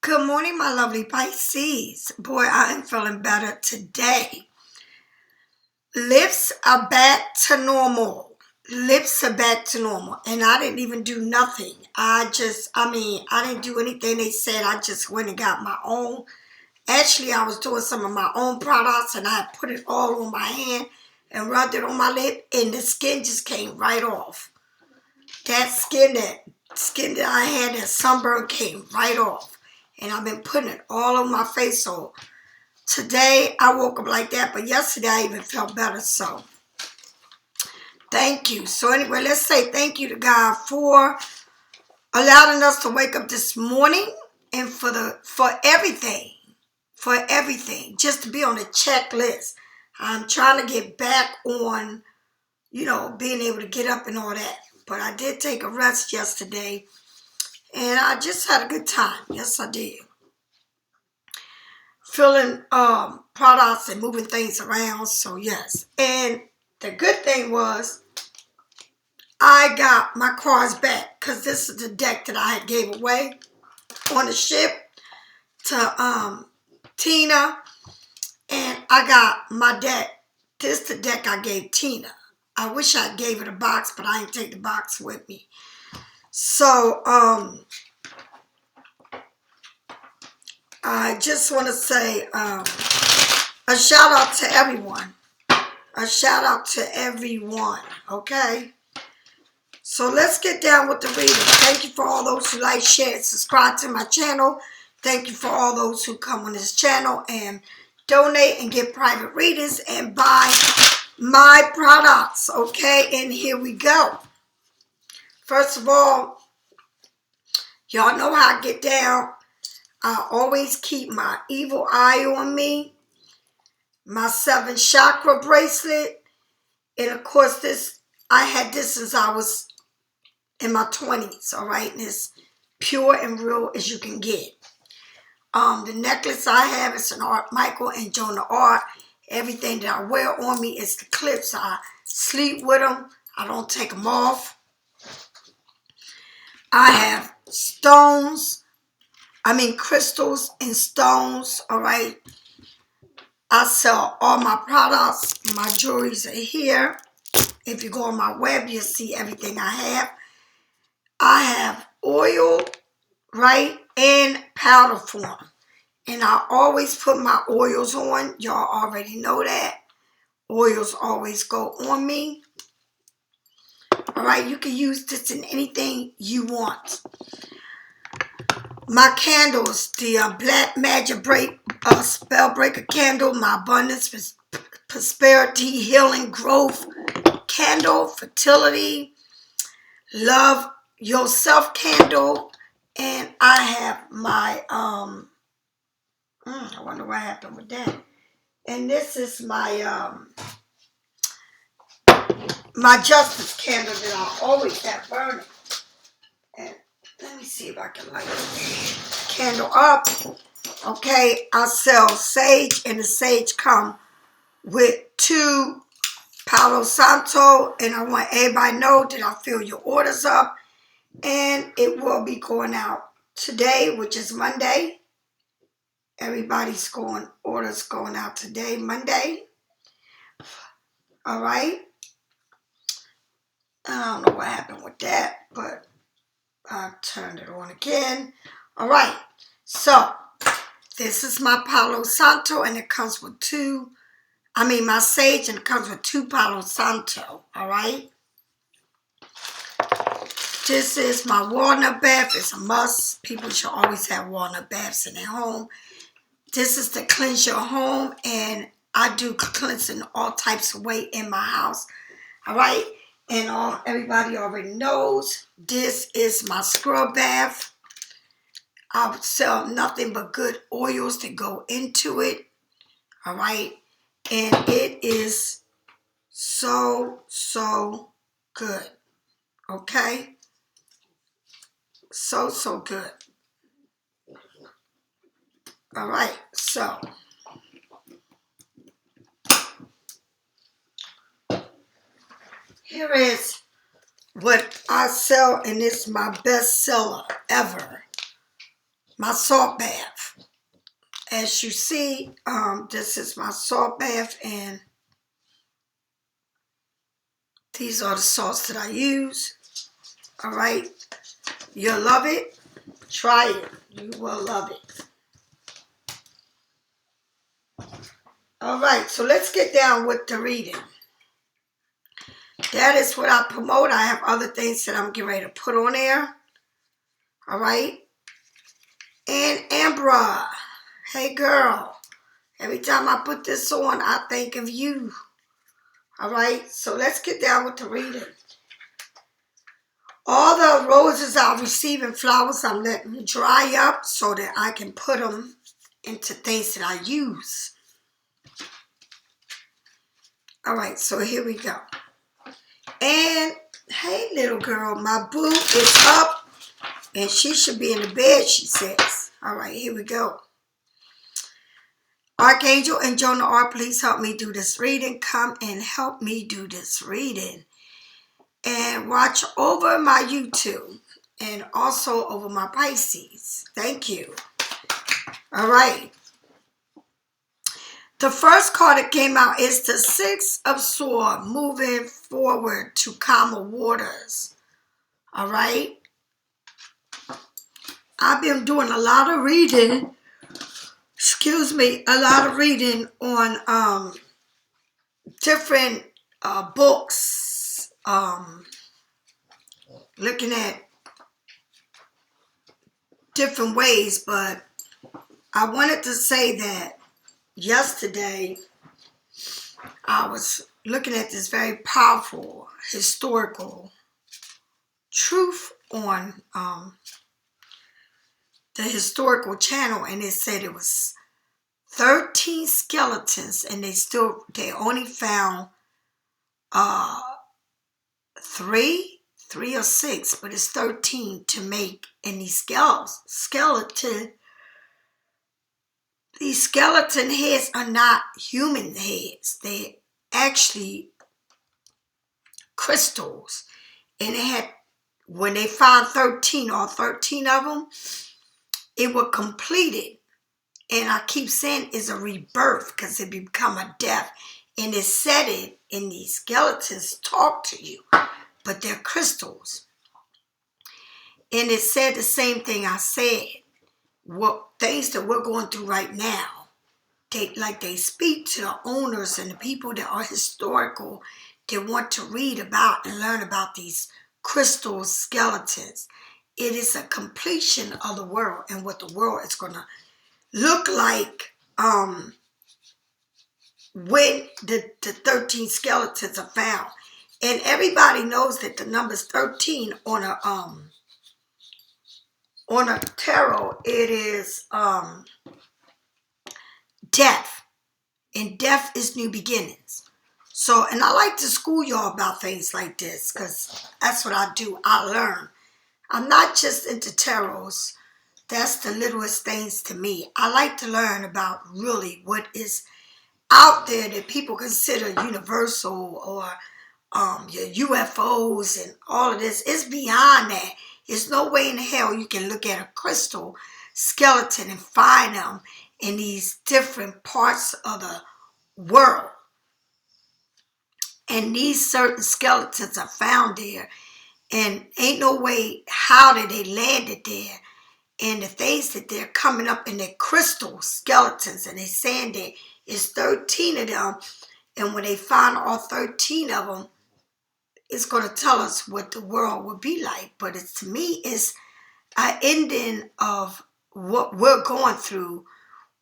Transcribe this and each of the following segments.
Good morning, my lovely Pisces. Boy, I am feeling better today. Lips are back to normal. Lips are back to normal. And I didn't even do nothing. I didn't do anything they said. I just went and got my own. Actually, I was doing some of my own products and I put it all on my hand and rubbed it on my lip and the skin just came right off. That skin that I had, that sunburn came right off. And I've been putting it all on my face. So today I woke up like that, but yesterday I even felt better. So thank you. So anyway, let's say thank you to God for allowing us to wake up this morning and for everything. Just to be on the checklist. I'm trying to get back on, being able to get up and all that. But I did take a rest yesterday. And I just had a good time. Yes, I did. Filling products and moving things around. So, yes. And the good thing was I got my cards back. Because this is the deck that I had gave away on the ship to Tina. And I got my deck. This is the deck I gave Tina. I wish I gave her the box, but I didn't take the box with me. So, I just want to say a shout out to everyone. A shout out to everyone, okay? So let's get down with the reading. Thank you for all those who like, share, and subscribe to my channel. Thank you for all those who come on this channel and donate and get private readings and buy my products, okay? And here we go. First of all, y'all know how I get down. I always keep my evil eye on me, my 7 chakra bracelet, and of course I had this since I was in my 20s, all right? And it's pure and real as you can get. The necklace I have is an Art Michael and Jonah Art. Everything that I wear on me is the clips. I sleep with them. I don't take them off. I have crystals and stones, all right? I sell all my products. My jewelries are here. If you go on my web, you'll see everything I have. I have oil, right, in powder form. And I always put my oils on. Y'all already know that. Oils always go on me. All right, you can use this in anything you want. My candles, the Black Magic Spell Breaker candle, my Abundance, Prosperity, Healing, Growth candle, Fertility, Love Yourself candle, and I have my, I wonder what happened with that. And this is my, my Justice candle that I always have burning. And let me see if I can light the candle up. Okay, I sell sage, and the sage come with 2 Palo Santo, and I want everybody to know that I fill your orders up, and it will be going out today, which is Monday. Orders going out today, Monday. All right. I don't know what happened with that, but I turned it on again. All right. So this is my Palo Santo, and it comes with my sage, and it comes with 2 Palo Santo, all right? This is my walnut bath. It's a must. People should always have walnut baths in their home. This is to cleanse your home, and I do cleansing all types of way in my house, all right? And everybody already knows this is my scrub bath. I would sell nothing but good oils to go into it, all right? And it is so, so good, okay? So, so good. All right, so here is what I sell, and it's my best seller ever. my salt bath. As you see, this is my salt bath, and these are the salts that I use. All right, you'll love it. Try it. You will love it. All right, so let's get down with the reading. That is what I promote. I have other things that I'm getting ready to put on there. All right. And Ambra, hey girl, every time I put this on, I think of you. All right, so let's get down with the reading. All the roses I'm receiving, flowers, I'm letting them dry up so that I can put them into things that I use. All right, so here we go. And hey, little girl, my boo is up and she should be in the bed, she says. All right, here we go. Archangel and Jonah R, please help me do this reading. Come and help me do this reading. And watch over my you.To and also over my Pisces. Thank you. All right. The first card that came out is the Six of Swords, moving forward to calmer waters. All right. I've been doing a lot of reading. A lot of reading on different books. Looking at different ways, but I wanted to say that yesterday I was looking at this very powerful historical truth on the historical channel, and it said it was 13 skeletons, and they only found three or six, but it's 13 to make. And these skeleton heads are not human heads. They actually crystals. And when they found 13, all 13 of them, it was completed. And I keep saying it's a rebirth because it become a death. And it said it, and these skeletons talk to you, but they're crystals. And it said the same thing I said. What things that we're going through right now, they speak to the owners and the people that are historical. They want to read about and learn about these crystal skeletons. It is a completion of the world and what the world is going to look like when the 13 skeletons are found. And everybody knows that the number's 13 on a tarot. It is death. And death is new beginnings. So, and I like to school y'all about things like this because that's what I do. I learn. I'm not just into tarots. That's the littlest things to me. I like to learn about really what is out there that people consider universal, or your UFOs and all of this. It's beyond that. There's no way in hell you can look at a crystal skeleton and find them in these different parts of the world. And these certain skeletons are found there. And ain't no way how did they landed there. And the things that they're coming up in their crystal skeletons, and they're saying that it's 13 of them. And when they find all 13 of them, it's going to tell us what the world would be like. But to me, it's an ending of what we're going through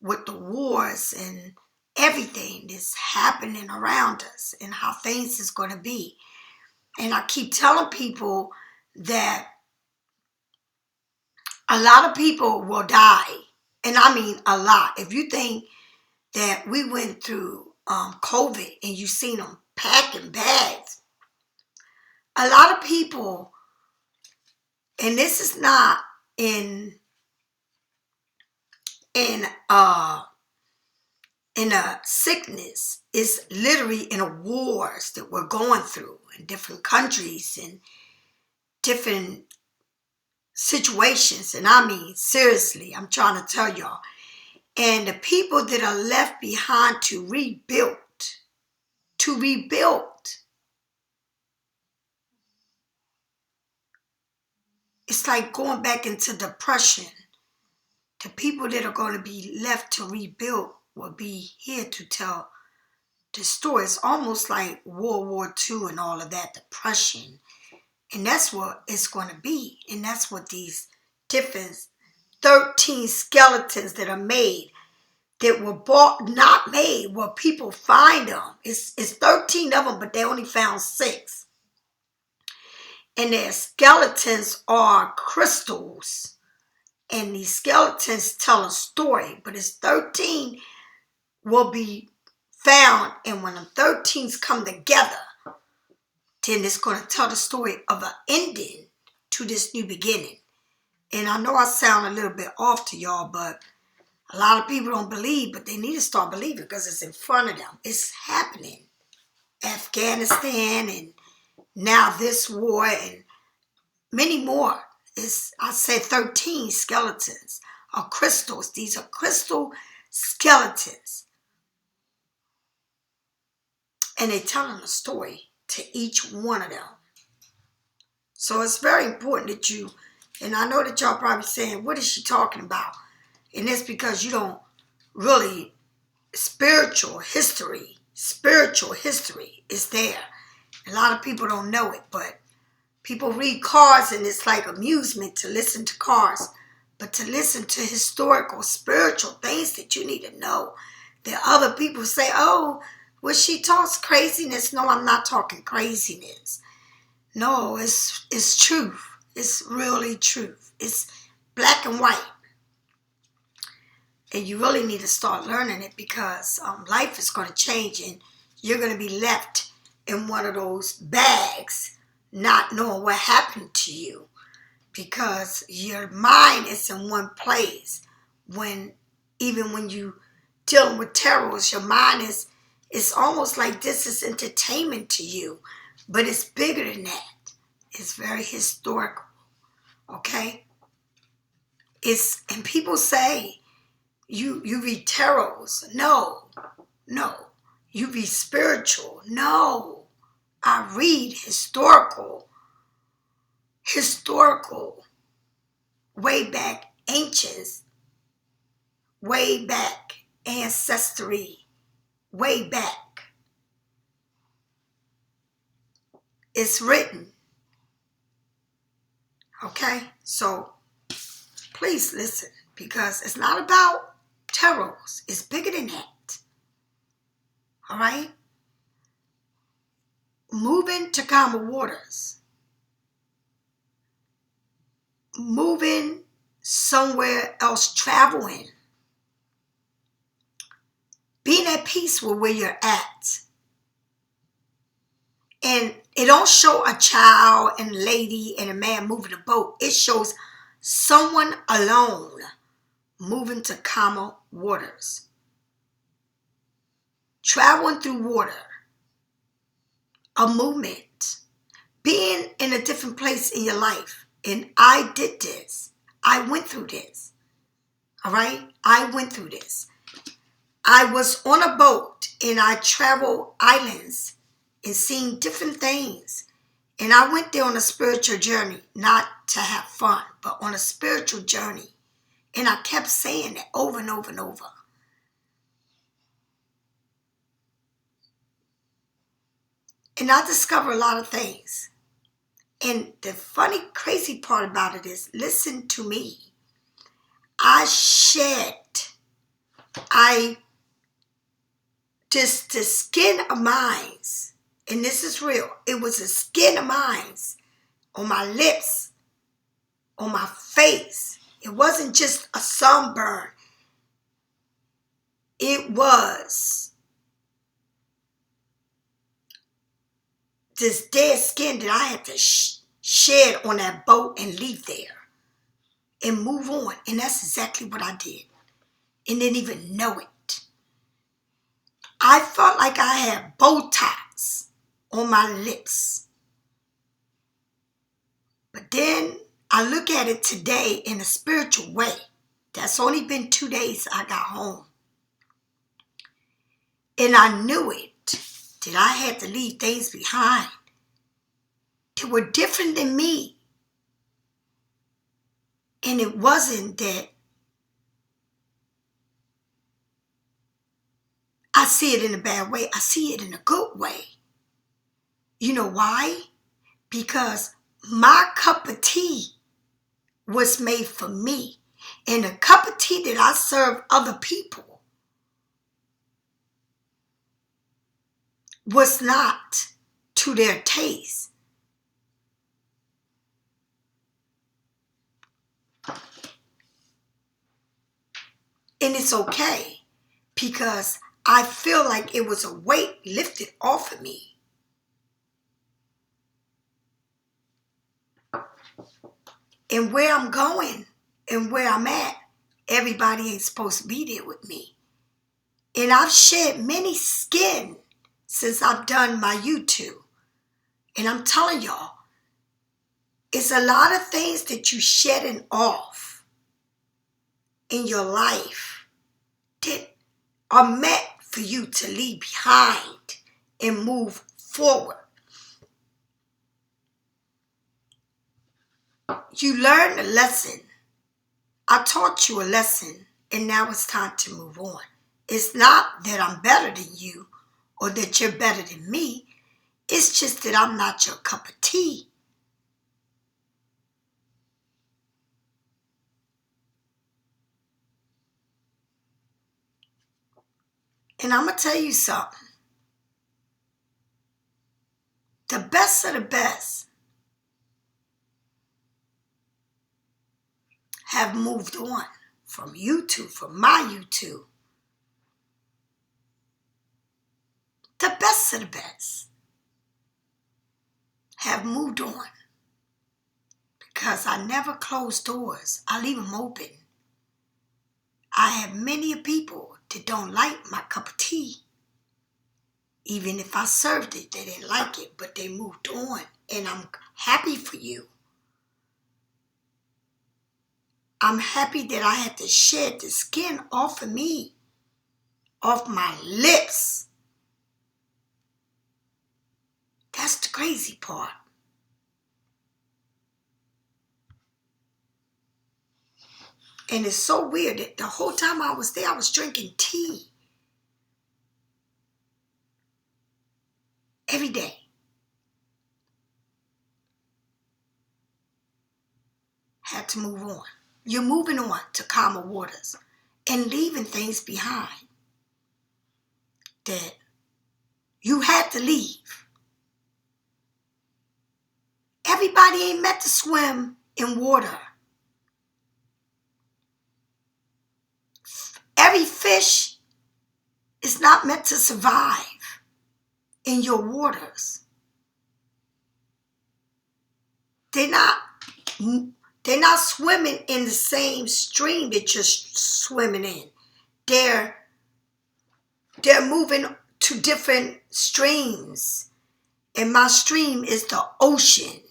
with the wars and everything that's happening around us and how things is going to be. And I keep telling people that a lot of people will die. And I mean a lot. If you think that we went through COVID and you seen them packing bags, a lot of people, and this is not in a sickness, it's literally in a wars that we're going through in different countries and different situations. And I mean, seriously, I'm trying to tell y'all. And the people that are left behind to rebuild, it's like going back into depression. The people that are going to be left to rebuild will be here to tell the story. It's almost like World War II and all of that, depression. And that's what it's going to be. And that's what these different 13 skeletons that are made, that were bought, not made, where people find them. It's 13 of them, but they only found 6. And their skeletons are crystals. And these skeletons tell a story, but it's 13 will be found. And when the 13s come together, then it's going to tell the story of an ending to this new beginning. And I know I sound a little bit off to y'all, but a lot of people don't believe, but they need to start believing because it's in front of them. It's happening. Afghanistan and now this war and many more. I said 13 skeletons are crystals. These are crystal skeletons. And they're telling a story to each one of them. So it's very important that you, and I know that y'all probably saying, what is she talking about? And it's because you don't really, spiritual history is there. A lot of people don't know it, but people read cards and it's like amusement to listen to cards. But to listen to historical, spiritual things that you need to know, that other people say, oh, well, she talks craziness. No, I'm not talking craziness. No, it's truth. It's really truth. It's black and white. And you really need to start learning it because life is going to change and you're going to be left in one of those bags not knowing what happened to you because your mind is in one place. Even when you dealing with terrorists, your mind is, it's almost like this is entertainment to you, but it's bigger than that. It's very historical, okay? And people say, you read tarots. No. You read spiritual. No. I read historical, way back ancients, way back ancestry, way back. It's written. Okay? So please listen because it's not about tarots. It's bigger than that. All right? Moving to calmer waters. Moving somewhere else, traveling. Being at peace with where you're at. And it don't show a child and a lady and a man moving a boat. It shows someone alone moving to calmer waters. Traveling through water. A movement. Being in a different place in your life. And I did this. I went through this. All right? I went through this. I was on a boat and I traveled islands and seen different things. And I went there on a spiritual journey, not to have fun, but on a spiritual journey. And I kept saying it over and over and over. And I discovered a lot of things. And the funny, crazy part about it is, listen to me. The skin of mine, and this is real, it was a skin of mine on my lips, on my face. It wasn't just a sunburn. It was this dead skin that I had to shed on that boat and leave there and move on. And that's exactly what I did and didn't even know it. I felt like I had Botox on my lips. But then I look at it today in a spiritual way. That's only been 2 days I got home. And I knew it, that I had to leave things behind that were different than me. And it wasn't that I see it in a bad way. I see it in a good way. You know why? Because my cup of tea was made for me. And the cup of tea that I serve other people was not to their taste. And it's okay, because I feel like it was a weight lifted off of me. And where I'm going and where I'm at, everybody ain't supposed to be there with me. And I've shed many skin since I've done my you.To. And I'm telling y'all, it's a lot of things that you shedding off in your life that are meant for you to leave behind and move forward. You learned a lesson. I taught you a lesson, and now it's time to move on. It's not that I'm better than you or that you're better than me. It's just that I'm not your cup of tea. And I'm going to tell you something. The best of the best have moved on from you.To, from my you.To. The best of the best have moved on, because I never close doors. I leave them open. I have many people that don't like my cup of tea. Even if I served it, they didn't like it, but they moved on. And I'm happy for you. I'm happy that I had to shed the skin off of me, off my lips. That's the crazy part. And it's so weird that the whole time I was there, I was drinking tea. Every day. Had to move on. You're moving on to calmer waters and leaving things behind that you had to leave. Everybody ain't meant to swim in water. Every fish is not meant to survive in your waters. They're not swimming in the same stream that you're swimming in. They're moving to different streams. And my stream is the ocean.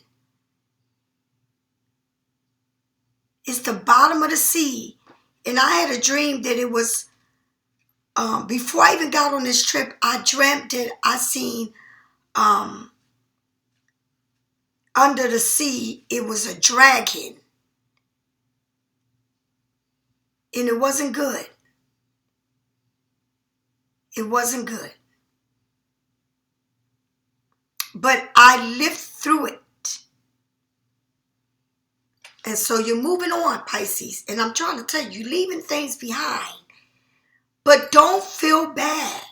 It's the bottom of the sea. And I had a dream that it was, before I even got on this trip, I dreamt that I seen under the sea, it was a dragon. And it wasn't good. It wasn't good. But I lived through it. And so you're moving on, Pisces. And I'm trying to tell you, you're leaving things behind. But don't feel bad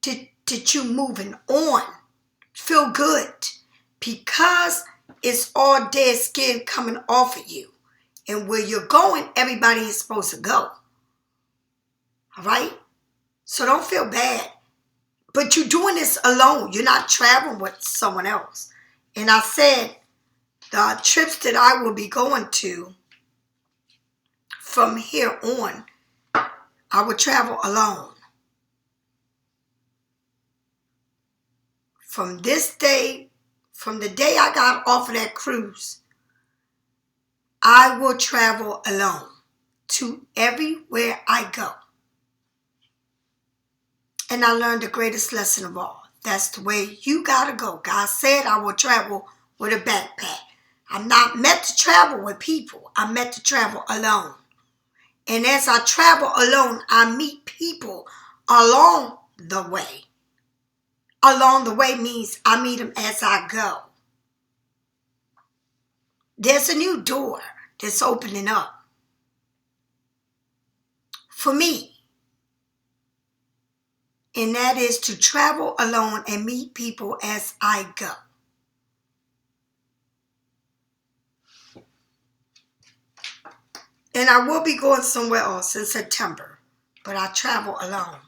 that you're moving on. Feel good. Because it's all dead skin coming off of you. And where you're going, everybody is supposed to go. All right? So don't feel bad. But you're doing this alone. You're not traveling with someone else. And I said, the trips that I will be going to from here on, I will travel alone. From this day, from the day I got off of that cruise, I will travel alone to everywhere I go. And I learned the greatest lesson of all. That's the way you gotta go. God said I will travel with a backpack. I'm not meant to travel with people. I'm meant to travel alone. And as I travel alone, I meet people along the way. Along the way means I meet them as I go. There's a new door that's opening up for me. And that is to travel alone and meet people as I go. And I will be going somewhere else in September, but I travel alone.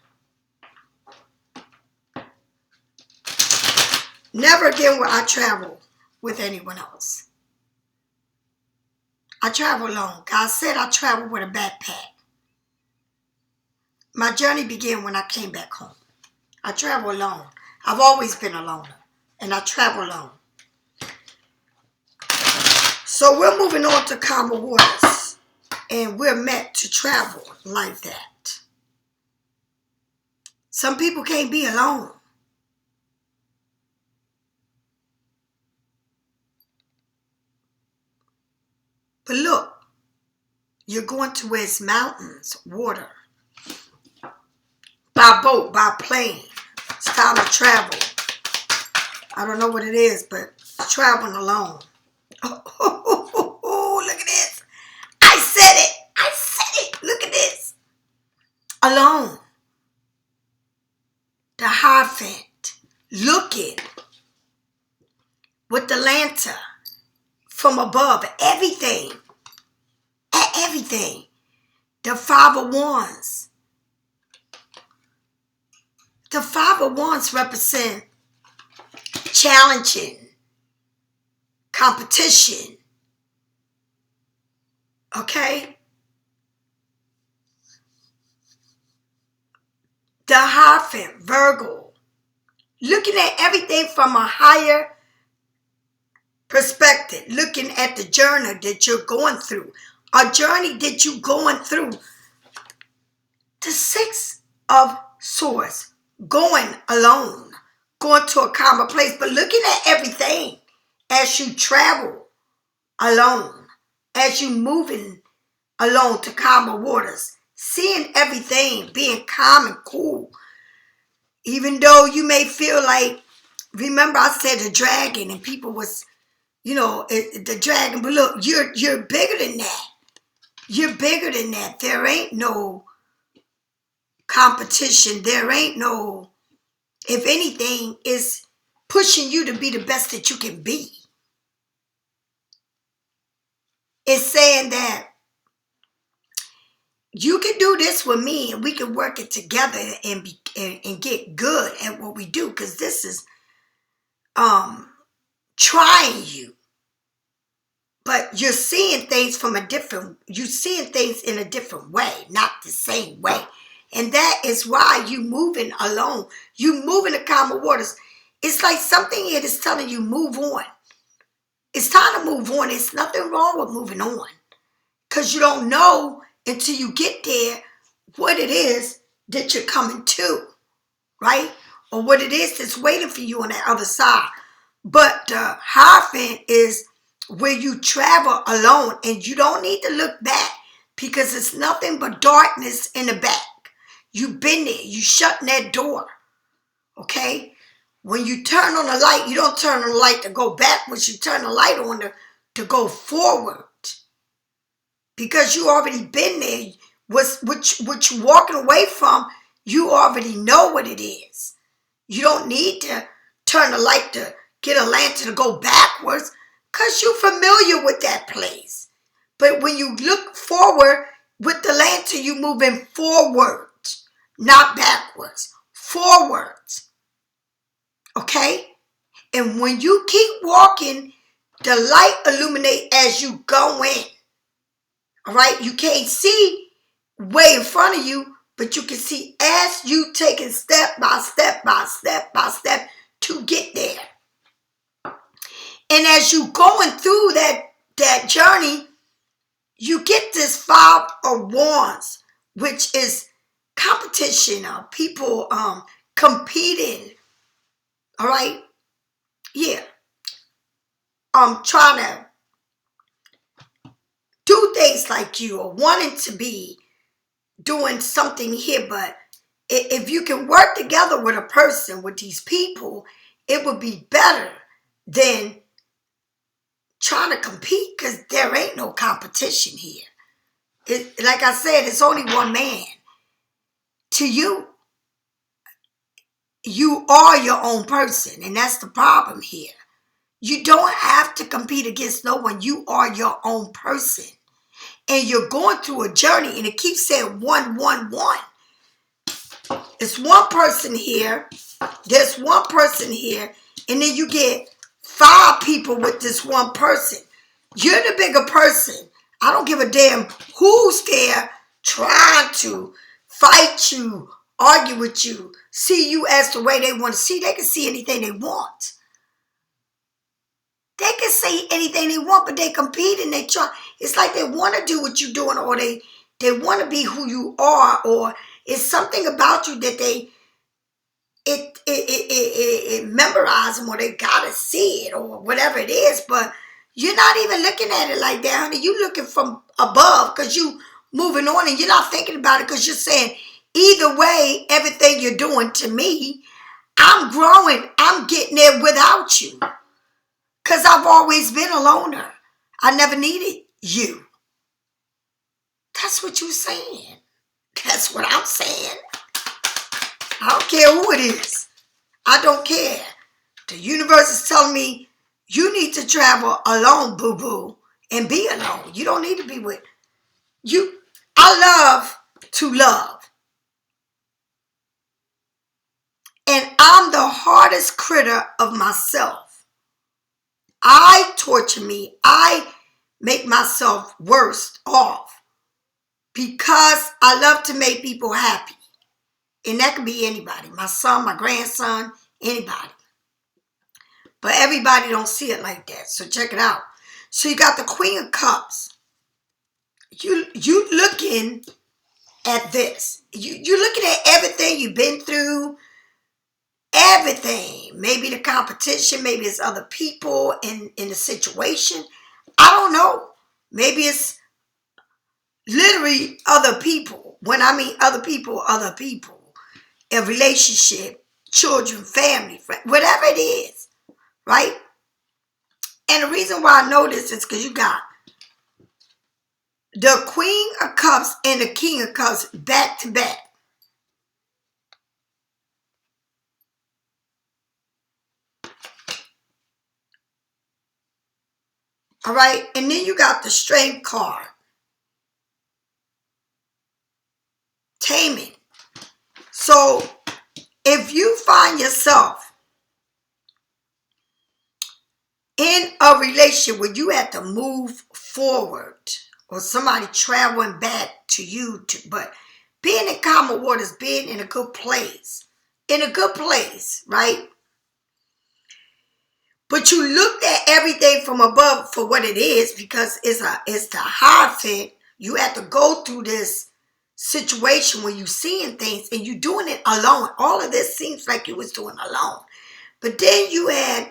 Never again will I travel with anyone else. I travel alone. God said I travel with a backpack. My journey began when I came back home. I travel alone. I've always been a loner, and I travel alone. So we're moving on to calmer waters, and we're meant to travel like that. Some people can't be alone. But look, you're going to where it's mountains, water, by boat, by plane. It's time to travel. I don't know what it is, but traveling alone. Oh, look at this. I said it. I said it. Look at this. Alone. The Hierophant looking with the lantern from above. Everything. At everything. The Five of Wands. The Five of Wands represent challenging, competition. Okay? The Hierophant, Virgo, looking at everything from a higher perspective, looking at the journey that you're going through, a journey that you're going through. The Six of Swords, going alone, going to a calmer place, but looking at everything as you travel alone, as you moving alone to calmer waters, seeing everything, being calm and cool. Even though you may feel like, remember I said the dragon and people was, the dragon, but look, you're bigger than that. You're bigger than that. There ain't no competition. There ain't no, if anything, is pushing you to be the best that you can be. It's saying that you can do this with me and we can work it together and get good at what we do, because this is trying you. But you're seeing things you're seeing things in a different way, not the same way. And that is why you moving alone. You moving to calmer waters. It's like something here is telling you move on. It's time to move on. There's nothing wrong with moving on. Because you don't know until you get there what it is that you're coming to, right? Or what it is that's waiting for you on that other side. But the Hierophant is where you travel alone and you don't need to look back because it's nothing but darkness in the back. You've been there. You shutting that door, okay? When you turn on the light, you don't turn on the light to go backwards. You turn the light on to go forward. Because you already been there. What you're walking away from, you already know what it is. You don't need to turn the light to get a lantern to go backwards because you're familiar with that place. But when you look forward with the lantern, you're moving forward, not backwards, forwards. Okay? And when you keep walking, the light illuminates as you go in. All right? You can't see way in front of you, but you can see as you taking step by step by step by step to get there. And as you going through that journey, you get this Five of Wands, which is competition, people competing, all right? Yeah. Trying to do things like you or wanting to be doing something here, but if you can work together with a person, with these people, it would be better than trying to compete, because there ain't no competition here. Like I said, it's only one man. To you, you are your own person, and that's the problem here. You don't have to compete against no one. You are your own person. And you're going through a journey, and it keeps saying 111. It's one person here. There's one person here. And then you get 5 people with this one person. You're the bigger person. I don't give a damn who's there trying to fight you, argue with you, see you as the way they want to see. They can see anything they want. They can say anything they want, but they compete and they try. It's like they want to do what you're doing, or they want to be who you are, or it's something about you that it memorize them, or they gotta see it, or whatever it is. But you're not even looking at it like that, honey. You looking from above, because you moving on, and you're not thinking about it, because you're saying, either way, everything you're doing to me, I'm growing. I'm getting there without you. Because I've always been a loner. I never needed you. That's what you're saying. That's what I'm saying. I don't care who it is. I don't care. The universe is telling me you need to travel alone, boo-boo, and be alone. You don't need to be with you. I love to love. And I'm the hardest critter of myself. I torture me. I make myself worse off because I love to make people happy. And that could be anybody. My son, my grandson, anybody. But everybody don't see it like that. So check it out. So you got the Queen of Cups. You looking at this. You looking at everything you've been through. Everything. Maybe the competition. Maybe it's other people in the situation. I don't know. Maybe it's literally other people. When I mean other people. A relationship, children, family, friend, whatever it is. Right? And the reason why I know this is because you got the Queen of Cups and the King of Cups back to back. All right. And then you got the Strength card. Taming. So if you find yourself in a relationship where you have to move forward, or somebody traveling back to you, but being in calmer waters, being in a good place, right? But you looked at everything from above for what it is, because it's the Hierophant. You have to go through this situation where you're seeing things and you're doing it alone. All of this seems like you was doing alone. But then you had,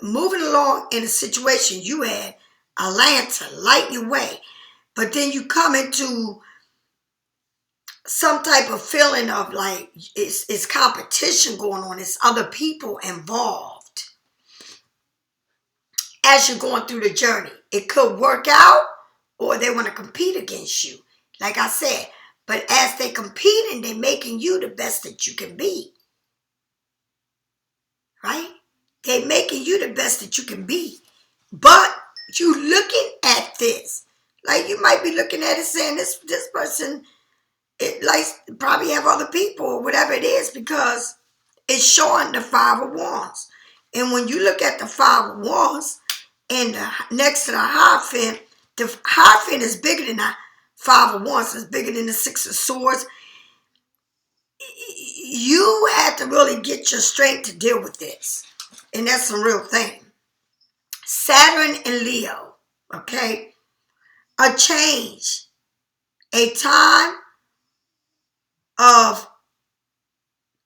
moving along in a situation, you had a lantern lighting your way. But then you come into some type of feeling of like it's competition going on. It's other people involved as you're going through the journey. It could work out, or they want to compete against you. Like I said, but as they competing, they're making you the best that you can be. Right? They're making you the best that you can be. But you looking at this. Like you might be looking at it saying this person, it likes probably have other people or whatever it is, because it's showing the Five of Wands. And when you look at the Five of Wands and next to the Hierophant is bigger than the Five of Wands. It's bigger than the Six of Swords. You have to really get your strength to deal with this. And that's some real thing. Saturn and Leo. Okay. a change, a time of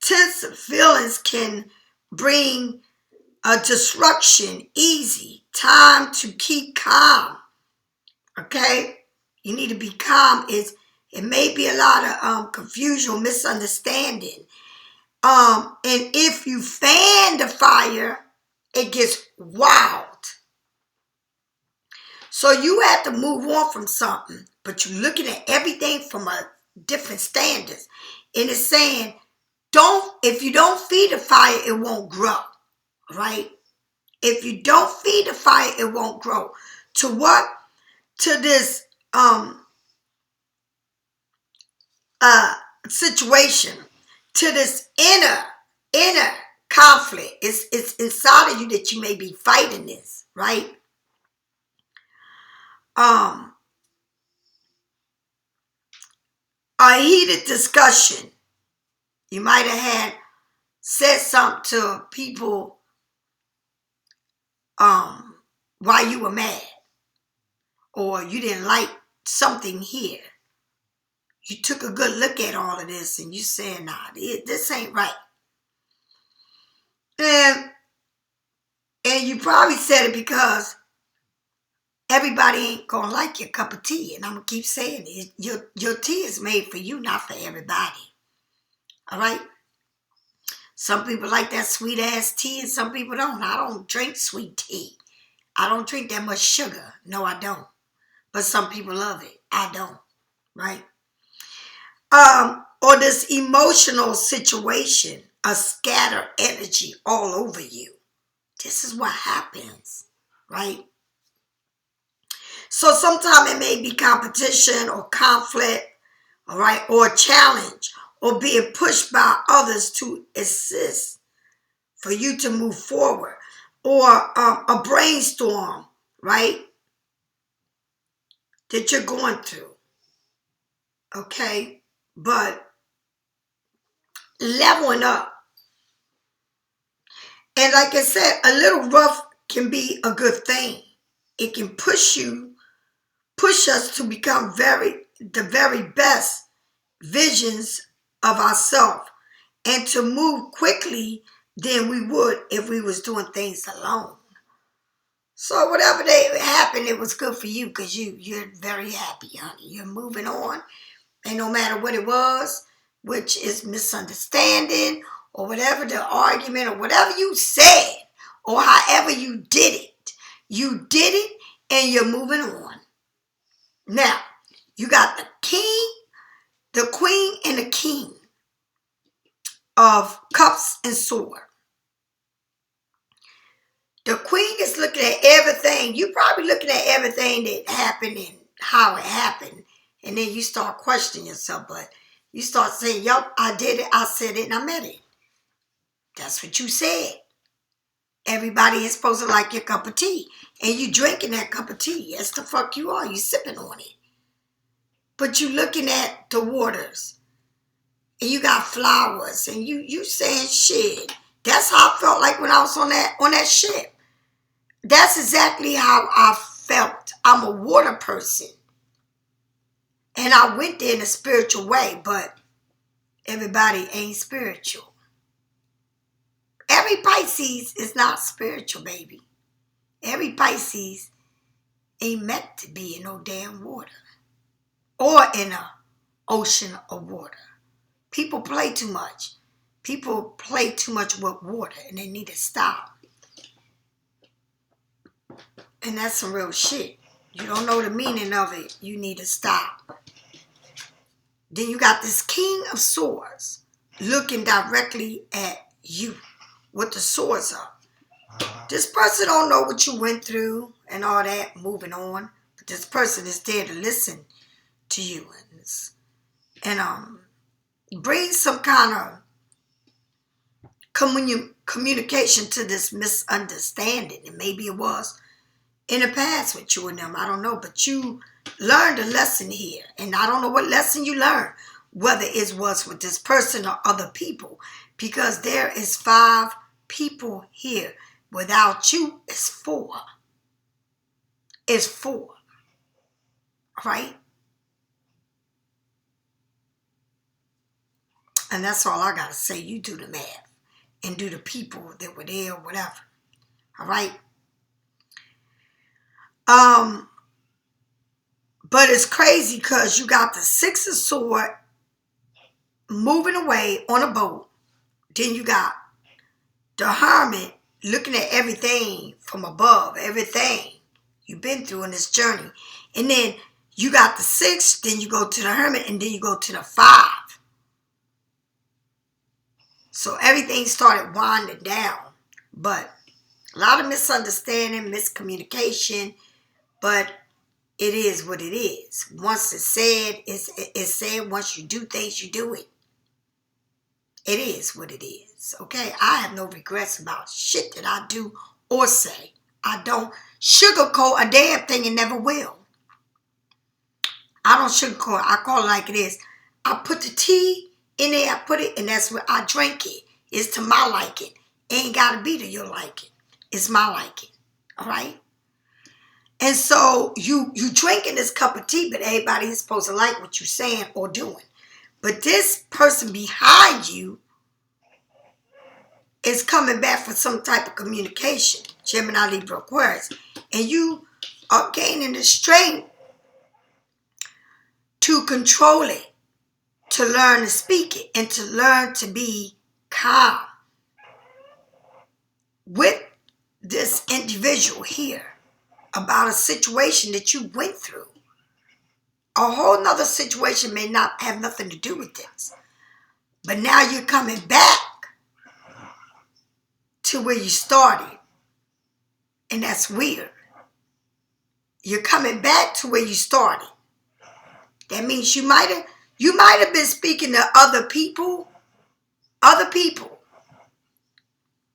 tense feelings can bring a disruption easy. Time to keep calm. Okay? You need to be calm. It may be a lot of confusion, misunderstanding. And if you fan the fire, it gets wild. So you have to move on from something, but you're looking at everything from a different standards. And it's saying, if you don't feed the fire, it won't grow, right? If you don't feed the fire, it won't grow. To what? To this situation, to this inner conflict. It's inside of you that you may be fighting this, right? A heated discussion. You might have had said something to people while you were mad, or you didn't like something here. You took a good look at all of this and you said, nah, this ain't right. And you probably said it because everybody ain't gonna like your cup of tea. And I'm gonna keep saying it. Your tea is made for you, not for everybody. All right? Some people like that sweet ass tea and some people don't. I don't drink sweet tea. I don't drink that much sugar. No, I don't. But some people love it. I don't. Right? Or this emotional situation, a scatter energy all over you. This is what happens, right? So sometimes it may be competition or conflict, all right, or a challenge, or being pushed by others to assist for you to move forward, or a brainstorm, right, that you're going through, okay? But leveling up. And like I said, a little rough can be a good thing. It can push us to become the very best visions of ourselves and to move quickly than we would if we was doing things alone. So whatever happened, it was good for you because you're very happy, honey. You're moving on. And no matter what it was, which is misunderstanding or whatever the argument or whatever you said or however you did it and you're moving on. Now, you got the king, the queen, and the king of cups and sword. The queen is looking at everything. You're probably looking at everything that happened and how it happened. And then you start questioning yourself. But you start saying, yup, I did it, I said it, and I meant it. That's what you said. Everybody is supposed to like your cup of tea. And you drinking that cup of tea. Yes, the fuck you are. You sipping on it. But you looking at the waters. And you got flowers. And you saying shit. That's how I felt like when I was on that ship. That's exactly how I felt. I'm a water person. And I went there in a spiritual way. But everybody ain't spiritual. Every Pisces is not spiritual, baby. Every Pisces ain't meant to be in no damn water or in an ocean of water. People play too much. People play too much with water and they need to stop. And that's some real shit. You don't know the meaning of it. You need to stop. Then you got this king of swords looking directly at you with the swords up. This person don't know what you went through and all that, moving on. But this person is there to listen to you and bring some kind of communication to this misunderstanding. And maybe it was in the past with you and them. I don't know. But you learned a lesson here. And I don't know what lesson you learned. Whether it was with this person or other people. Because there is 5 people here. Without you, it's 4. It's 4. All right? And that's all I got to say. You do the math and do the people that were there or whatever. All right? But it's crazy because you got the Six of Swords moving away on a boat. Then you got the Hermit looking at everything from above, everything you've been through in this journey. And then you got the 6, then you go to the Hermit, and then you go to the 5. So everything started winding down. But a lot of misunderstanding, miscommunication, but it is what it is. Once it's said, it's said. Once you do things, you do it. It is what it is, okay? I have no regrets about shit that I do or say. I don't sugarcoat a damn thing and never will. I don't sugarcoat. I call it like it is. I put the tea in there, I put it, and that's where I drink it. It's to my liking. It ain't got to be to your liking. It's my liking, all right? And so you drinking this cup of tea, but everybody is supposed to like what you're saying or doing. But this person behind you is coming back for some type of communication. Gemini, Libra, Aquarius. And you are gaining the strength to control it, to learn to speak it, and to learn to be calm with this individual here about a situation that you went through. A whole nother situation may not have nothing to do with this. But now you're coming back to where you started. And that's weird. You're coming back to where you started. That means you might have been speaking to other people,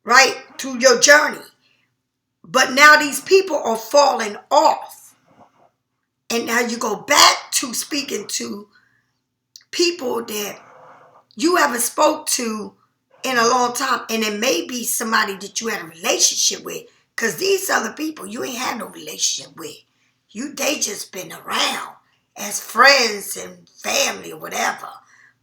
right, through your journey. But now these people are falling off. And now you go back to speaking to people that you haven't spoke to in a long time. And it may be somebody that you had a relationship with. Because these other people you ain't had no relationship with. They just been around as friends and family or whatever.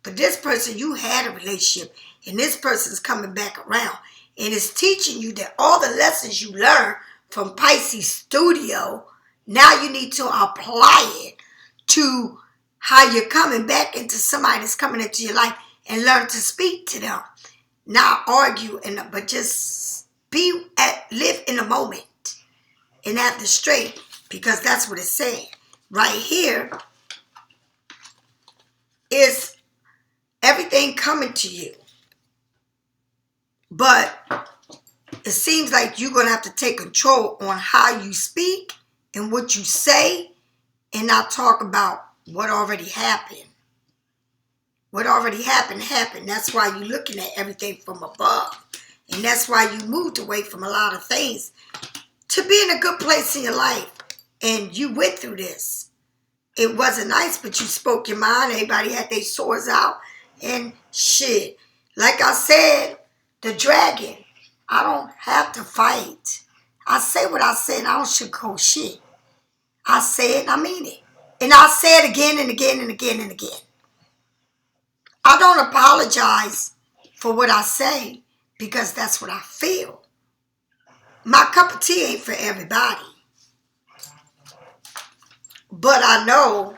But this person, you had a relationship. And this person's coming back around. And it's teaching you that all the lessons you learned from Pisces Studio, now you need to apply it to how you're coming back into somebody that's coming into your life and learn to speak to them. Not argue, but just live in the moment and have the strength, because that's what it's saying. Right here is everything coming to you. But it seems like you're going to have to take control on how you speak and what you say, and not talk about what already happened. What already happened, happened. That's why you're looking at everything from above. And that's why you moved away from a lot of things to be in a good place in your life. And you went through this. It wasn't nice, but you spoke your mind. Everybody had their swords out. And shit. Like I said, the dragon, I don't have to fight. I say what I said. I don't sugarcoat shit. I say it and I mean it. And I'll say it again and again and again and again. I don't apologize for what I say because that's what I feel. My cup of tea ain't for everybody. But I know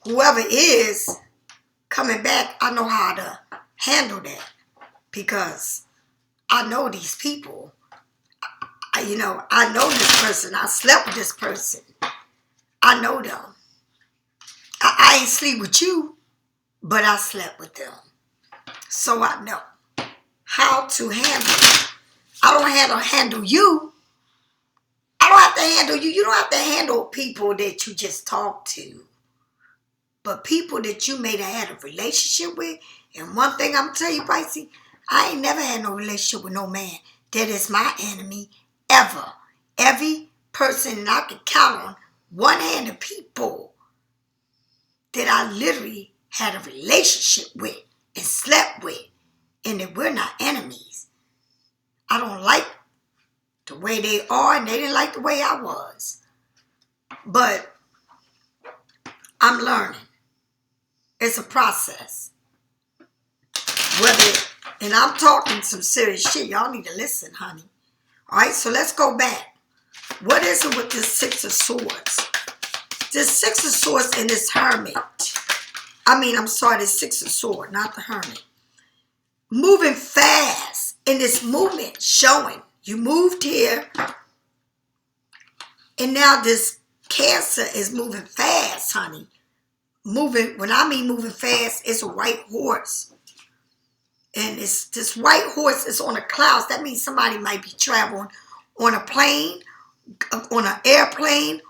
whoever is coming back, I know how to handle that. Because I know these people. I know this person. I slept with this person. I know them. I ain't sleep with you, but I slept with them. So I know how to handle it. I don't handle you. I don't have to handle you. You don't have to handle people that you just talk to. But people that you may have had a relationship with. And one thing I'm going to tell you, Pisces, I ain't never had no relationship with no man that is my enemy ever. Every person that I can count on one hand of people that I literally had a relationship with and slept with, and that we're not enemies. I don't like the way they are, and they didn't like the way I was. But I'm learning. It's a process. And I'm talking some serious shit. Y'all need to listen, honey. All right, so let's go back. What is it with this Six of Swords? This Six of Swords and this Hermit. This Six of Swords, not the Hermit. Moving fast. In this movement showing. You moved here. And now this Cancer is moving fast, honey. When I mean moving fast, it's a white horse. And this white horse is on the clouds. That means somebody might be traveling on a plane, on an airplane,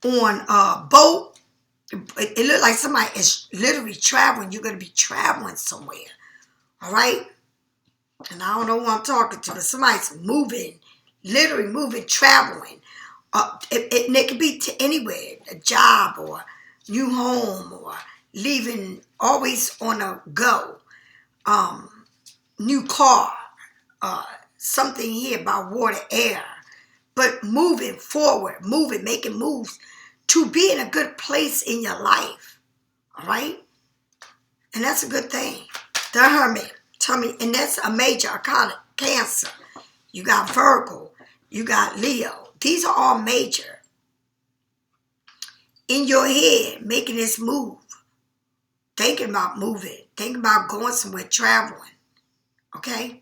on a boat. It looks like somebody is literally traveling. You're going to be traveling somewhere. All right? And I don't know who I'm talking to, but somebody's moving, literally moving, traveling. It could be to anywhere, a job or new home or leaving, always on a go. New car, something here by water, air. But moving forward, making moves to be in a good place in your life. All right? And that's a good thing. The Hermit. Tell me, and that's a major arcana. Cancer. You got Virgo. You got Leo. These are all major. In your head, making this move. Thinking about moving. Thinking about going somewhere, traveling. Okay?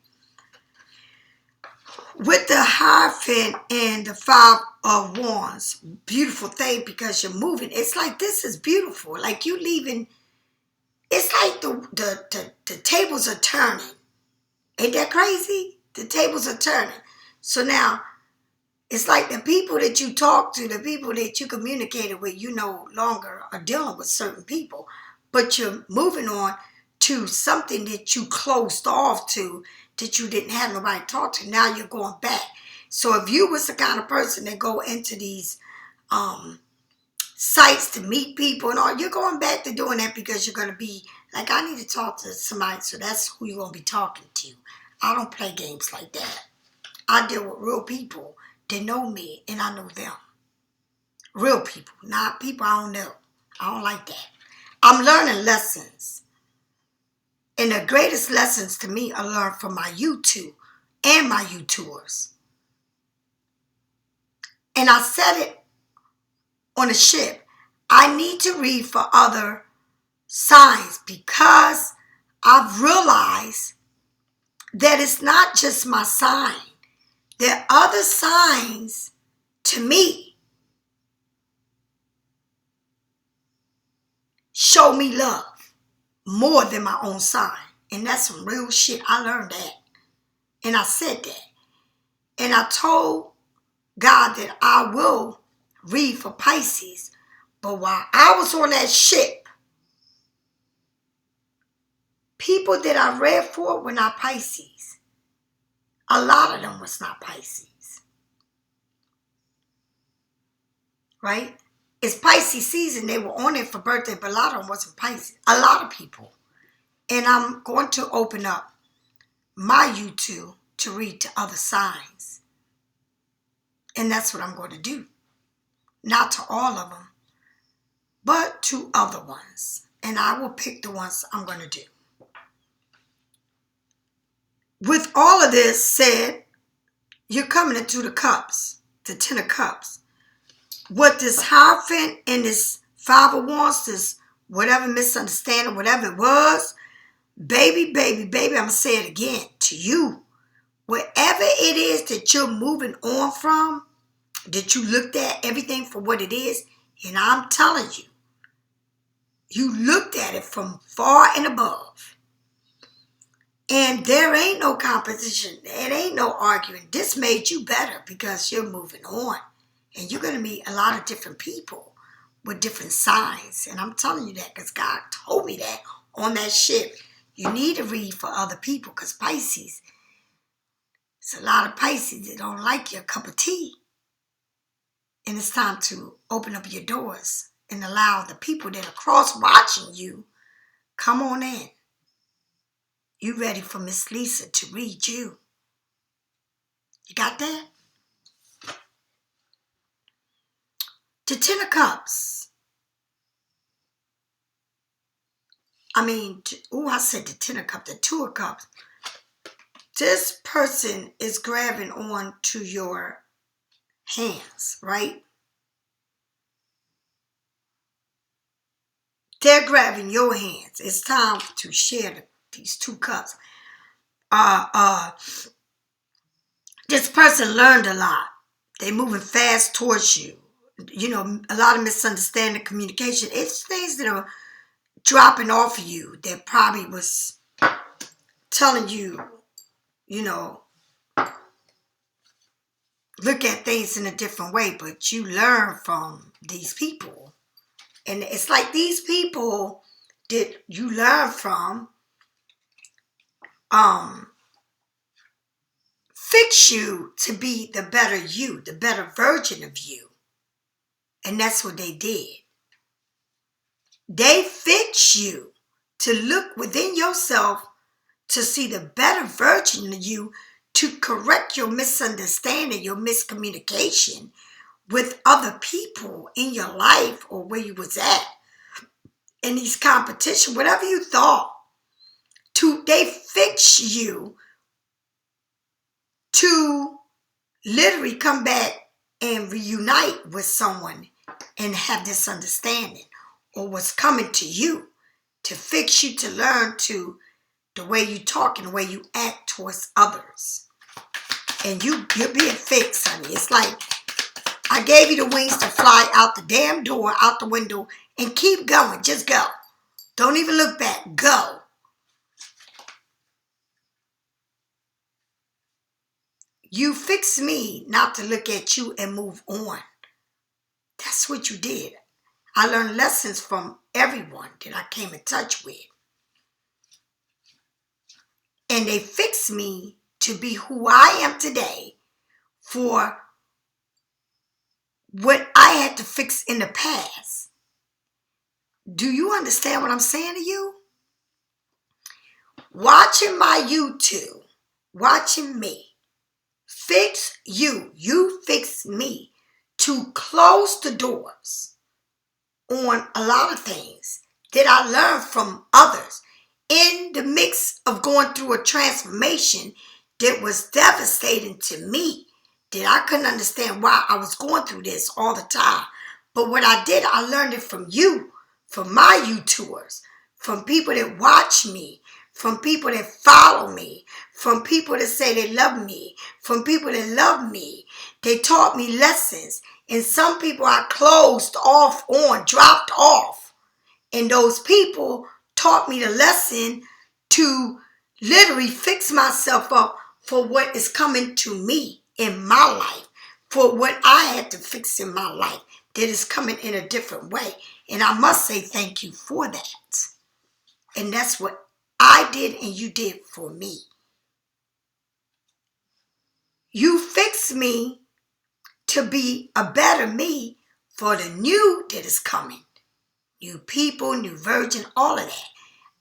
With the Hierophant and the Five of Wands, beautiful thing because you're moving. It's like this is beautiful. Like you leaving. It's like the tables are turning. Ain't that crazy? The tables are turning. So now, it's like the people that you talk to, the people that you communicated with, you no longer are dealing with certain people. But you're moving on to something that you closed off to, that you didn't have nobody to talk to. Now you're going back. So if you was the kind of person that go into these sites to meet people and all, you're going back to doing that because you're going to be like, I need to talk to somebody, so that's who you're going to be talking to. I don't play games like that. I deal with real people that know me and I know them. Real people, not people I don't know. I don't like that. I'm learning lessons. And the greatest lessons to me are learned from my you.To and my you.Toers. And I said it on a ship. I need to read for other signs because I've realized that it's not just my sign. There are other signs to me show me love more than my own sign. And that's some real shit. I learned that. And I said that. And I told God that I will read for Pisces. But while I was on that ship, people that I read for were not Pisces. A lot of them was not Pisces. Right? It's Pisces season. They were on it for birthday, but a lot of them wasn't Pisces. A lot of people. And I'm going to open up my you.To to read to other signs. And that's what I'm going to do. Not to all of them, but to other ones. And I will pick the ones I'm going to do. With all of this said, you're coming into the cups, the 10 of cups. With this Hierophant and this Five of Wands, this whatever misunderstanding, whatever it was, baby, I'm going to say it again to you. Wherever it is that you're moving on from, that you looked at everything for what it is, and I'm telling you, you looked at it from far and above. And there ain't no competition. It ain't no arguing. This made you better because you're moving on. And you're going to meet a lot of different people with different signs. And I'm telling you that because God told me that on that ship. You need to read for other people because Pisces, it's a lot of Pisces that don't like your cup of tea. And it's time to open up your doors and allow the people that are cross watching you, come on in. You ready for Miss Lisa to read you? You got that? The Ten of Cups. I said the Ten of Cups, the Two of Cups. This person is grabbing on to your hands, right? They're grabbing your hands. It's time to share these two cups. This person learned a lot. They're moving fast towards you. You know, a lot of misunderstanding, communication. It's things that are dropping off of you that probably was telling you, you know, look at things in a different way, but you learn from these people. And it's like these people that you learn from fix you to be the better you, the better version of you. And that's what they did. They fix you to look within yourself to see the better version of you, to correct your misunderstanding, your miscommunication with other people in your life or where you was at in these competition, whatever you thought. They fix you to literally come back and reunite with someone and have this understanding, or what's coming to you to fix you to learn to the way you talk and the way you act towards others. And you're being fixed, honey. It's like I gave you the wings to fly out the damn door, out the window, and keep going. Just go. Don't even look back. Go. You fixed me not to look at you and move on. That's what you did. I learned lessons from everyone that I came in touch with. And they fixed me to be who I am today for what I had to fix in the past. Do you understand what I'm saying to you? Watching my you.To, watching me, fix you. You fix me to close the doors on a lot of things that I learned from others in the mix of going through a transformation that was devastating to me, that I couldn't understand why I was going through this all the time. But what I did, I learned it from you, from my you-Toers, from people that watch me, from people that follow me, from people that say they love me, from people that love me. They taught me lessons. And some people I closed off on, dropped off. And those people taught me the lesson to literally fix myself up for what is coming to me in my life, for what I had to fix in my life that is coming in a different way. And I must say thank you for that. And that's what I did and you did for me. You fixed me to be a better me for the new that is coming. New people, new virgin, all of that.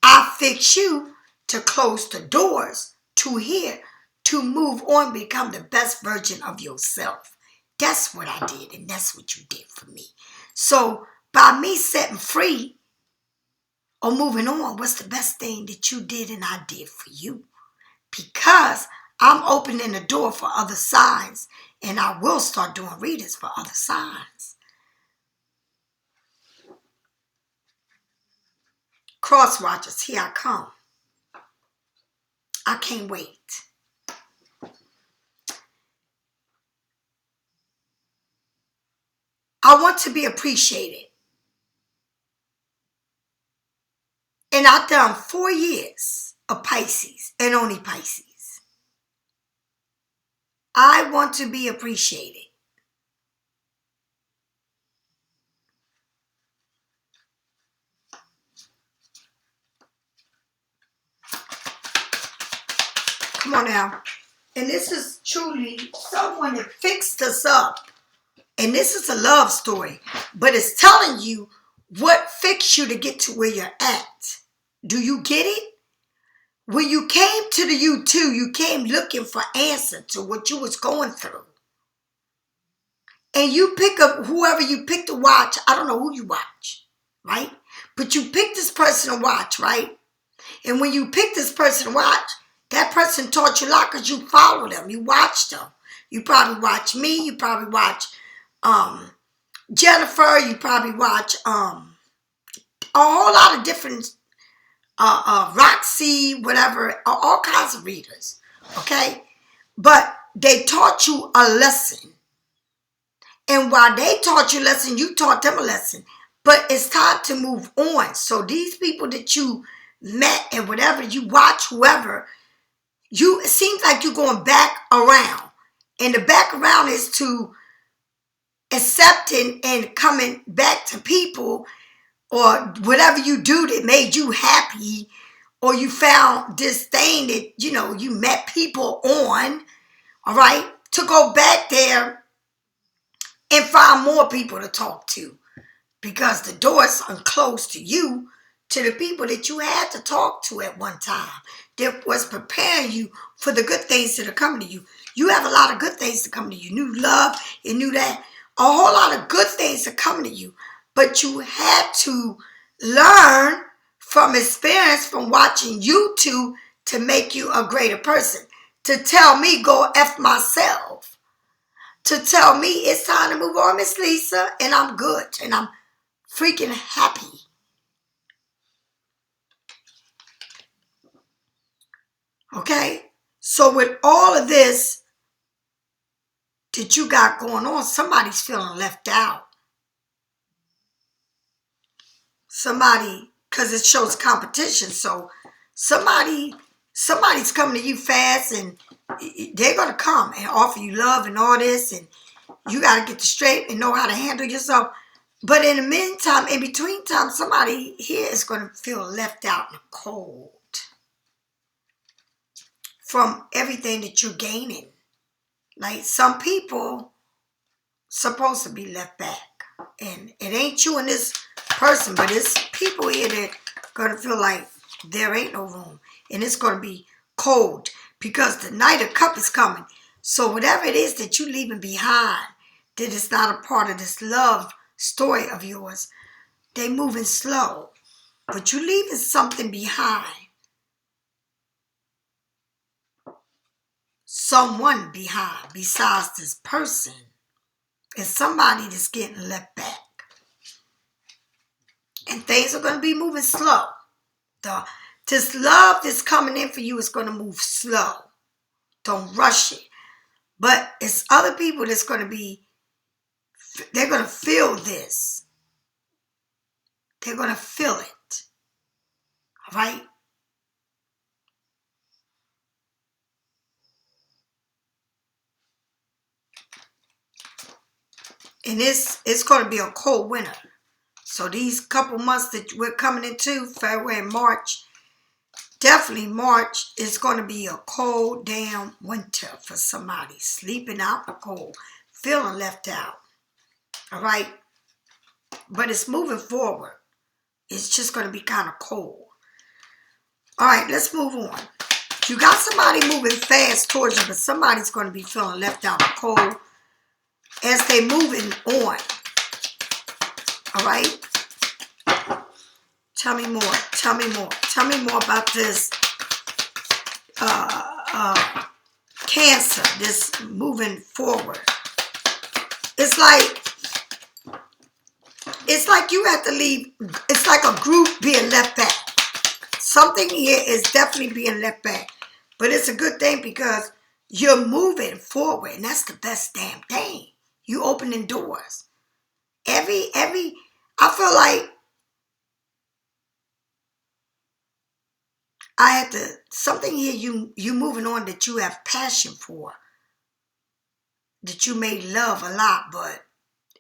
I fix you to close the doors to here, to move on, become the best version of yourself. That's what I did, and that's what you did for me. So by me setting free or moving on, what's the best thing that you did and I did for you? Because I'm opening the door for other signs, and I will start doing readings for other signs. Cross watchers, here I come. I can't wait. I want to be appreciated. And I've done 4 years of Pisces and only Pisces. I want to be appreciated. Come on now. And this is truly someone that fixed us up. And this is a love story. But it's telling you what fixed you to get to where you're at. Do you get it? When you came to the you.To, you came looking for answer to what you was going through. and you pick up whoever you pick to watch. I don't know who you watch, right? But you pick this person to watch, right? And when you pick this person to watch, that person taught you a lot because you follow them. You watch them. You probably watch me. You probably watch Jennifer. You probably watch a whole lot of different Roxy, whatever, all kinds of readers, okay? But they taught you a lesson. And while they taught you a lesson, you taught them a lesson. But it's time to move on. So these people that you met and whatever, you watch, whoever, it seems like you're going back around. And the back around is to accepting and coming back to people or whatever you do that made you happy, or you found this thing that, you met people on, all right, to go back there and find more people to talk to, because the doors are closed to you, to the people that you had to talk to at one time, that was preparing you for the good things that are coming to you. You have a lot of good things to come to you. New love and new that. A whole lot of good things are coming to you. But you had to learn from experience, from watching you to make you a greater person. To tell me, go F myself. To tell me it's time to move on, Miss Lisa, and I'm good. And I'm freaking happy. Okay? So with all of this that you got going on, somebody's feeling left out. Somebody, because it shows competition, so somebody's coming to you fast, and they're going to come and offer you love and all this, and you got to get the straight and know how to handle yourself. But in the meantime, in between time, somebody here is going to feel left out in the cold from everything that you're gaining. Like, some people supposed to be left back. And it ain't you and this person, but it's people here that going to feel like there ain't no room. And it's going to be cold because the Knight of Cups is coming. So whatever it is that you're leaving behind, that is not a part of this love story of yours, they moving slow. But you're leaving something behind. Someone behind besides this person. It's somebody that's getting left back. And things are going to be moving slow. This love that's coming in for you is going to move slow. Don't rush it. But it's other people that's going to be, they're going to feel this. They're going to feel it. All right? And it's going to be a cold winter. So these couple months that we're coming into, February and March, definitely March is going to be a cold damn winter for somebody. Sleeping out in the cold. Feeling left out. All right? But it's moving forward. It's just going to be kind of cold. All right, let's move on. You got somebody moving fast towards you, but somebody's going to be feeling left out in the cold as they moving on. All right? Tell me more. Tell me more. Tell me more about this Cancer, this moving forward. It's like you have to leave. It's like a group being left back. Something here is definitely being left back. But it's a good thing because you're moving forward, and that's the best damn thing. You opening doors. I feel like something here you moving on that you have passion for, that you may love a lot, but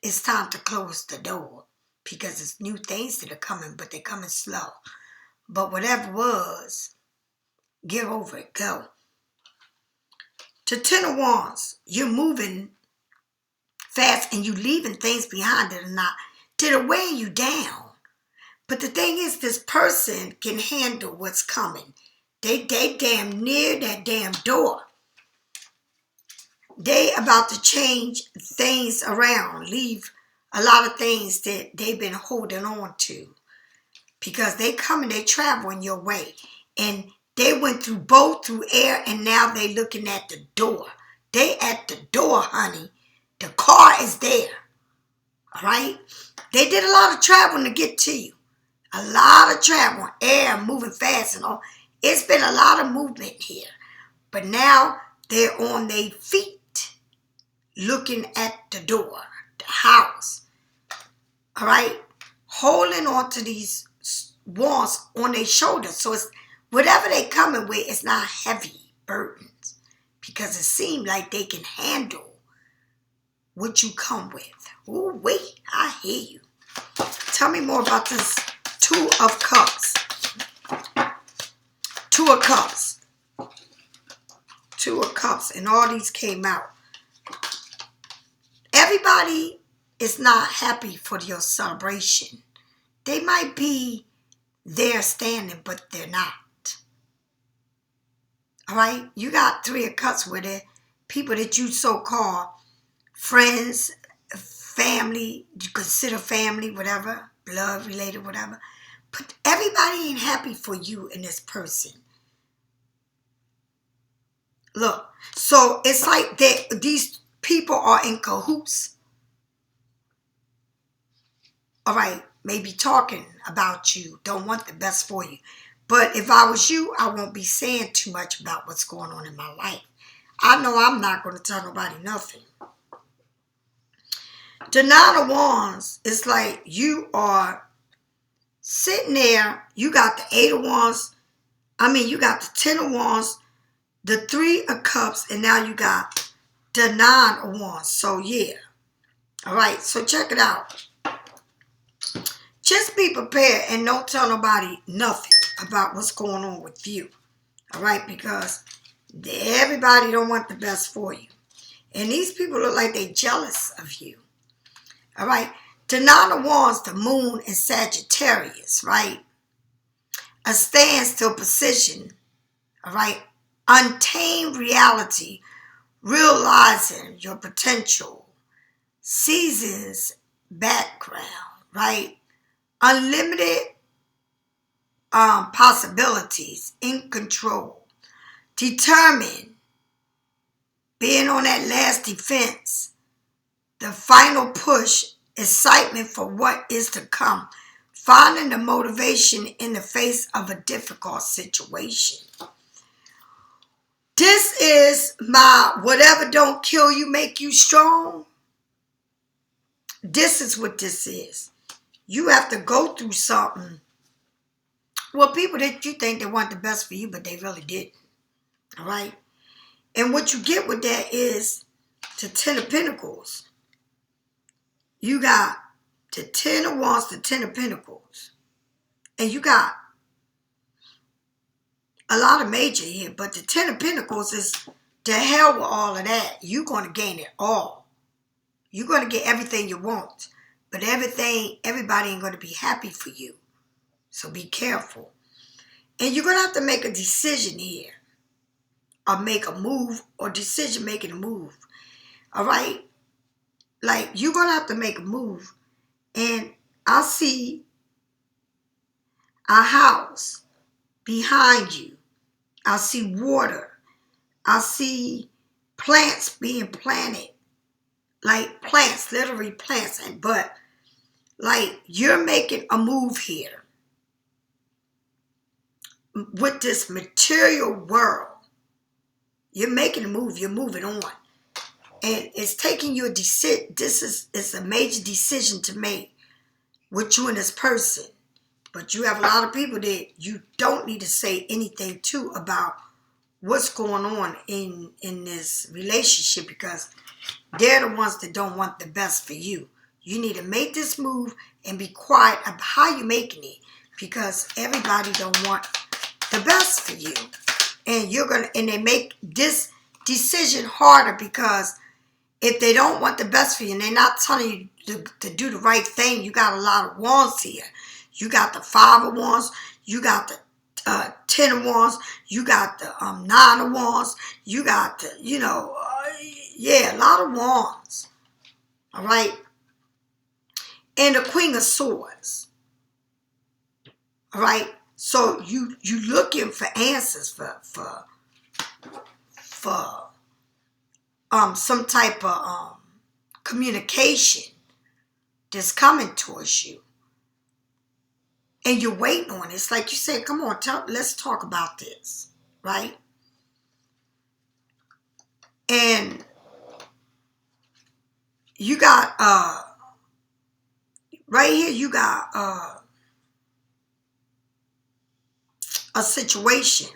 it's time to close the door because it's new things that are coming, but they're coming slow. But whatever was, get over it, go. To Ten of Wands, you're moving fast and you leaving things behind that are weighing you down. But the thing is, this person can handle what's coming. They damn near that damn door. They about to change things around, leave a lot of things that they've been holding on to, because they come and they traveling your way. And they went through both, through air, and now they looking at the door. They at the door, honey. The car is there. All right? They did a lot of traveling to get to you. A lot of travel, air, moving fast and all. It's been a lot of movement here. But now they're on their feet, looking at the door, the house. All right? Holding on to these wands on their shoulders. So it's whatever they coming with, it's not heavy burdens. Because it seems like they can handle what you come with. Oh, wait, I hear you. Tell me more about this Two of Cups. Two of Cups. Two of Cups. And all these came out. Everybody is not happy for your celebration. They might be there standing, but they're not. All right? You got Three of Cups with it. People that you so-called friends, family, you consider family, whatever, blood related, whatever. But everybody ain't happy for you and this person. Look, so it's like these people are in cahoots. All right, maybe talking about you, don't want the best for you. But if I was you, I won't be saying too much about what's going on in my life. I know I'm not going to tell nobody nothing. The Nine of Wands is like you are sitting there. You got the Eight of Wands. You got the Ten of Wands, the Three of Cups, and now you got the Nine of Wands. So, yeah. All right, so check it out. Just be prepared and don't tell nobody nothing about what's going on with you. All right, because everybody don't want the best for you. And these people look like they're jealous of you. All right, the Nine of Wands, the Moon in Sagittarius, right? A standstill position, all right? Untamed reality, realizing your potential, seasons background, right? Unlimited possibilities, in control, determined, being on that last defense, the final push, excitement for what is to come, finding the motivation in the face of a difficult situation. This is my whatever don't kill you, make you strong. This is what this is. You have to go through something. Well, people that you think they want the best for you, but they really didn't. All right? And what you get with that is the Ten of Pentacles. You got the Ten of Wands, the Ten of Pentacles. And you got a lot of major here. But the Ten of Pentacles is the hell with all of that. You're going to gain it all. You're going to get everything you want. But everybody ain't going to be happy for you. So be careful. And you're going to have to make a decision here. Or make a move. Or decision making a move. All right? Like, you're going to have to make a move. And I see a house behind you. I see water. I see plants being planted. Like plants, literally plants. But, like, you're making a move here. With this material world. You're making a move. You're moving on. And it's taking you a decision. It's a major decision to make with you and this person. But you have a lot of people that you don't need to say anything to about what's going on in this relationship, because they're the ones that don't want the best for you. You need to make this move and be quiet about how you're making it, because everybody don't want the best for you. And they make this decision harder, because if they don't want the best for you and they're not telling you to do the right thing, you got a lot of wands here. You got the Five of Wands. You got the Ten of Wands. You got the Nine of Wands. You got the, Yeah, a lot of wands. All right. And the Queen of Swords. All right. So you looking for answers for some type of communication that's coming towards you. And you're waiting on it. It's like you said, come on, let's talk about this. Right? And you got right here you got a situation.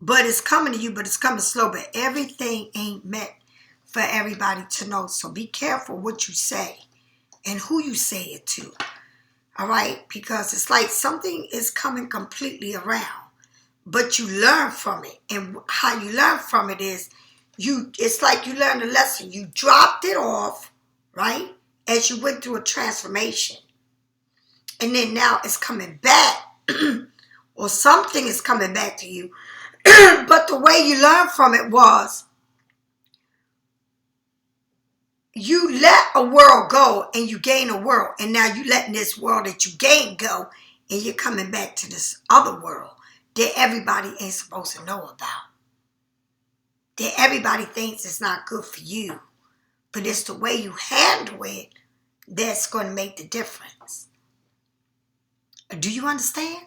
But it's coming to you, but it's coming slow. But everything ain't meant for everybody to know. So be careful what you say and who you say it to. All right? Because it's like something is coming completely around. But you learn from it. And how you learn from it is it's like you learned a lesson. You dropped it off, right? As you went through a transformation. And then now it's coming back. Or something is coming back to you. But the way you learned from it was you let a world go and you gain a world. And now you letting this world that you gained go and you're coming back to this other world that everybody ain't supposed to know about. That everybody thinks it's not good for you. But it's the way you handle it that's going to make the difference. Do you understand?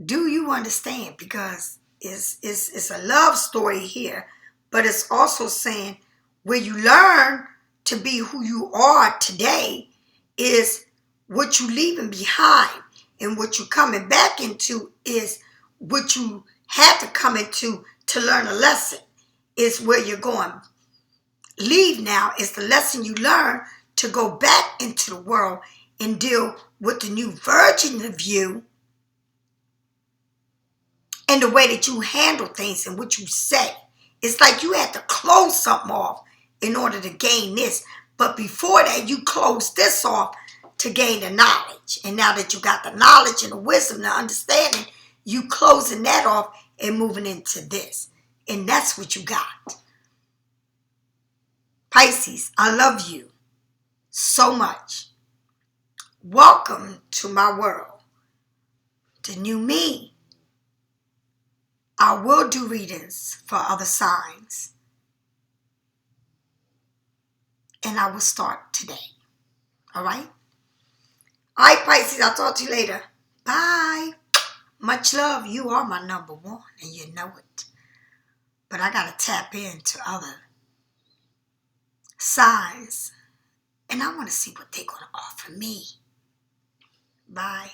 Do you understand? Because it's a love story here, but it's also saying where you learn to be who you are today is what you leaving behind, and what you coming back into is what you had to come into to learn a lesson. Is where you're going. Leave now is the lesson you learn to go back into the world and deal with the new version of you. And the way that you handle things and what you say. It's like you had to close something off in order to gain this. But before that, you closed this off to gain the knowledge. And now that you got the knowledge and the wisdom, the understanding, you closing that off and moving into this. And that's what you got. Pisces, I love you so much. Welcome to my world. The new me. I will do readings for other signs. And I will start today. All right? All right, Pisces. I'll talk to you later. Bye. Much love. You are my number one, and you know it. But I got to tap into other signs. And I want to see what they're going to offer me. Bye.